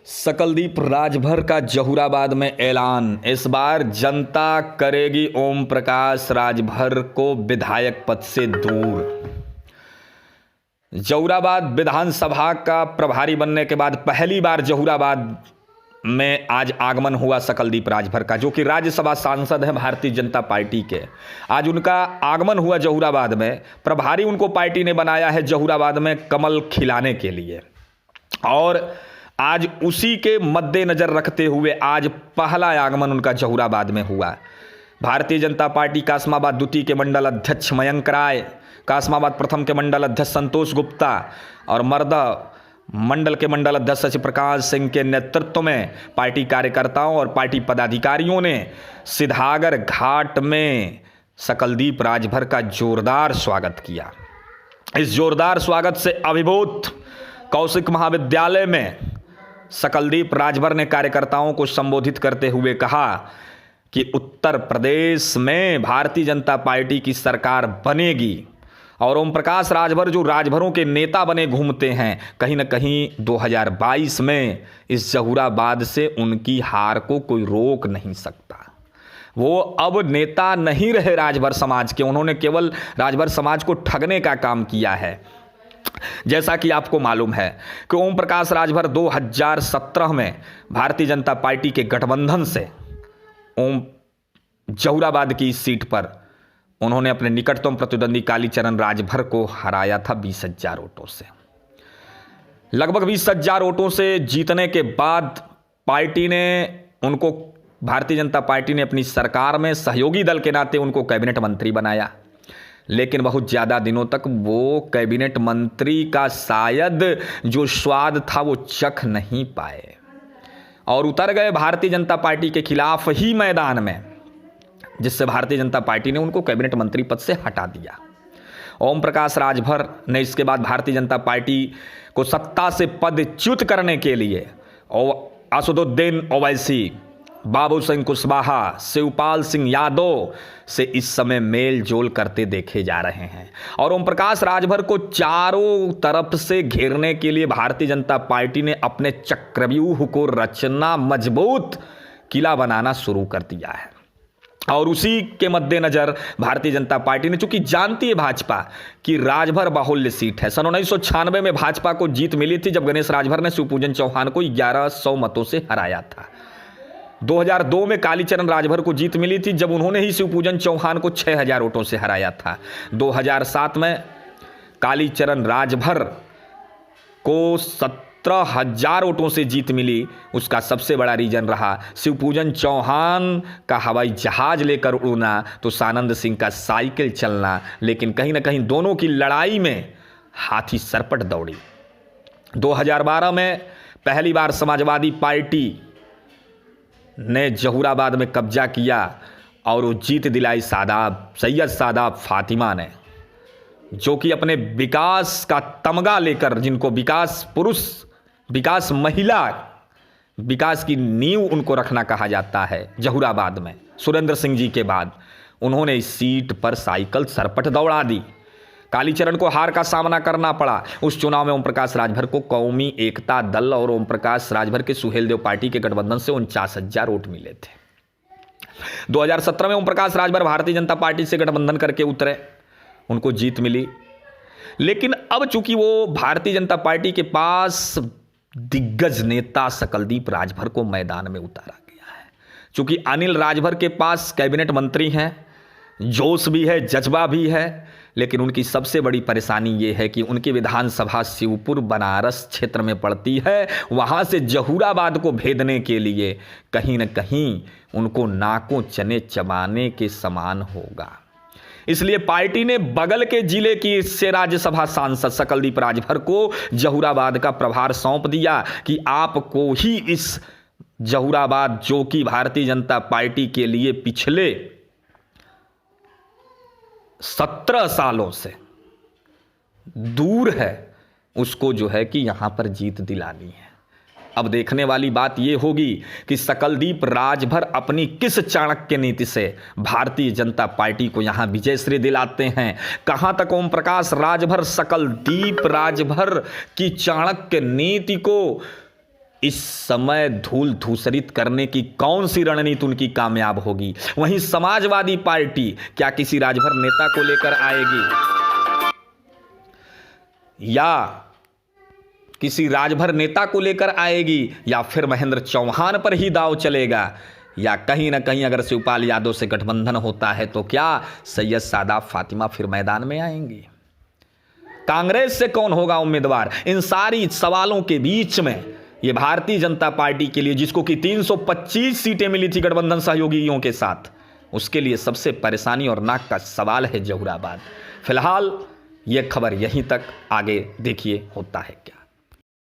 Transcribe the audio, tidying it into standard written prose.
सकलदीप राजभर का जहूराबाद में ऐलान। इस बार जनता करेगी ओम प्रकाश राजभर को विधायक पद से दूर। जहूराबाद विधानसभा का प्रभारी बनने के बाद पहली बार जहूराबाद में आज आगमन हुआ सकलदीप राजभर का, जो कि राज्यसभा सांसद है भारतीय जनता पार्टी के। आज उनका आगमन हुआ जहूराबाद में। प्रभारी उनको पार्टी ने बनाया है जहूराबाद में कमल खिलाने के लिए, और आज उसी के मद्देनजर रखते हुए आज पहला आगमन उनका जहूराबाद में हुआ। भारतीय जनता पार्टी कासमाबाद द्वितीय के मंडल अध्यक्ष मयंक राय, कासमाबाद प्रथम के मंडल अध्यक्ष संतोष गुप्ता और मर्दा मंडल के मंडल अध्यक्ष शशि प्रकाश सिंह के नेतृत्व में पार्टी कार्यकर्ताओं और पार्टी पदाधिकारियों ने सिधागर घाट में सकलदीप राजभर का जोरदार स्वागत किया। इस जोरदार स्वागत से अभिभूत कौशिक महाविद्यालय में सकलदीप राजभर ने कार्यकर्ताओं को संबोधित करते हुए कहा कि उत्तर प्रदेश में भारतीय जनता पार्टी की सरकार बनेगी और ओम प्रकाश राजभर जो राजभरों के नेता बने घूमते हैं, कहीं ना कहीं 2022 में इस जहूराबाद से उनकी हार को कोई रोक नहीं सकता। वो अब नेता नहीं रहे राजभर समाज के, उन्होंने केवल राजभर समाज को ठगने का काम किया है। जैसा कि आपको मालूम है कि ओम प्रकाश राजभर 2017 में भारतीय जनता पार्टी के गठबंधन से जहूराबाद की सीट पर उन्होंने अपने निकटतम प्रतिद्वंदी कालीचरण राजभर को हराया था 20,000 वोटों से। लगभग 20,000 वोटों से जीतने के बाद पार्टी ने उनको, भारतीय जनता पार्टी ने अपनी सरकार में सहयोगी दल के नाते उनको कैबिनेट मंत्री बनाया, लेकिन बहुत ज़्यादा दिनों तक वो कैबिनेट मंत्री का शायद जो स्वाद था वो चख नहीं पाए और उतर गए भारतीय जनता पार्टी के खिलाफ ही मैदान में, जिससे भारतीय जनता पार्टी ने उनको कैबिनेट मंत्री पद से हटा दिया। ओम प्रकाश राजभर ने इसके बाद भारतीय जनता पार्टी को सत्ता से पदच्युत करने के लिए असदुद्दीन ओवैसी, बाबू सिंह कुशवाहा, शिवपाल सिंह यादव से इस समय मेल जोल करते देखे जा रहे हैं और ओम प्रकाश राजभर को चारों तरफ से घेरने के लिए भारतीय जनता पार्टी ने अपने चक्रव्यूह को रचना, मजबूत किला बनाना शुरू कर दिया है। और उसी के मद्देनजर भारतीय जनता पार्टी ने, चूंकि जानती है भाजपा कि राजभर बाहुल्य सीट है, सन 1996 में भाजपा को जीत मिली थी जब गणेश राजभर ने शिवपूजन चौहान को 1100 मतों से हराया था। 2002 में कालीचरण राजभर को जीत मिली थी जब उन्होंने ही शिवपूजन चौहान को 6,000 वोटों से हराया था। 2007 में कालीचरण राजभर को 17,000 वोटों से जीत मिली। उसका सबसे बड़ा रीजन रहा शिवपूजन चौहान का हवाई जहाज लेकर उड़ना तो सानंद सिंह का साइकिल चलना, लेकिन कहीं ना कहीं दोनों की लड़ाई में हाथी सरपट दौड़ी। 2012 में पहली बार समाजवादी पार्टी ने जहूराबाद में कब्जा किया और वो जीत दिलाई सैयद सादाब फातिमा ने, जो कि अपने विकास का तमगा लेकर, जिनको विकास पुरुष, विकास महिला, विकास की नींव उनको रखना कहा जाता है जहूराबाद में, सुरेंद्र सिंह जी के बाद उन्होंने इस सीट पर साइकिल सरपट दौड़ा दी। कालीचरण को हार का सामना करना पड़ा। उस चुनाव में ओम प्रकाश राजभर को कौमी एकता दल और ओम प्रकाश राजभर के सुहेलदेव पार्टी के गठबंधन से 49,000 वोट मिले थे। 2017 में ओम प्रकाश राजभर भारतीय जनता पार्टी से गठबंधन करके उतरे, उनको जीत मिली, लेकिन अब चूंकि वो भारतीय जनता पार्टी के पास दिग्गज नेता सकलदीप राजभर को मैदान में उतारा गया है। चूंकि अनिल राजभर के पास कैबिनेट मंत्री हैं, जोश भी है, जज्बा भी है, लेकिन उनकी सबसे बड़ी परेशानी ये है कि उनकी विधानसभा शिवपुर बनारस क्षेत्र में पड़ती है। वहां से जहूराबाद को भेदने के लिए कहीं न कहीं उनको नाकों चने चबाने के समान होगा। इसलिए पार्टी ने बगल के जिले की से राज्यसभा सांसद सकलदीप राजभर को जहूराबाद का प्रभार सौंप दिया कि आपको ही इस जहूराबाद, जो कि भारतीय जनता पार्टी के लिए पिछले 17 सालों से दूर है, उसको जो है कि यहां पर जीत दिलानी है। अब देखने वाली बात यह होगी कि सकलदीप राजभर अपनी किस चाणक्य नीति से भारतीय जनता पार्टी को यहां विजयश्री दिलाते हैं। कहां तक ओम प्रकाश राजभर सकलदीप राजभर की चाणक्य नीति को इस समय धूल धूसरित करने की कौन सी रणनीति उनकी कामयाब होगी। वहीं समाजवादी पार्टी क्या किसी राजभर नेता को लेकर आएगी या किसी राजभर नेता को लेकर आएगी या फिर महेंद्र चौहान पर ही दांव चलेगा, या कहीं ना कहीं अगर शिवपाल यादव से गठबंधन होता है तो क्या सैयद सादात फातिमा फिर मैदान में आएंगी। कांग्रेस से कौन होगा उम्मीदवार। इन सारी सवालों के बीच में ये भारतीय जनता पार्टी के लिए, जिसको कि 325 सीटें मिली थी गठबंधन सहयोगियों के साथ, उसके लिए सबसे परेशानी और नाक का सवाल है जहुराबाद। फिलहाल ये खबर यहीं तक, आगे देखिए होता है क्या।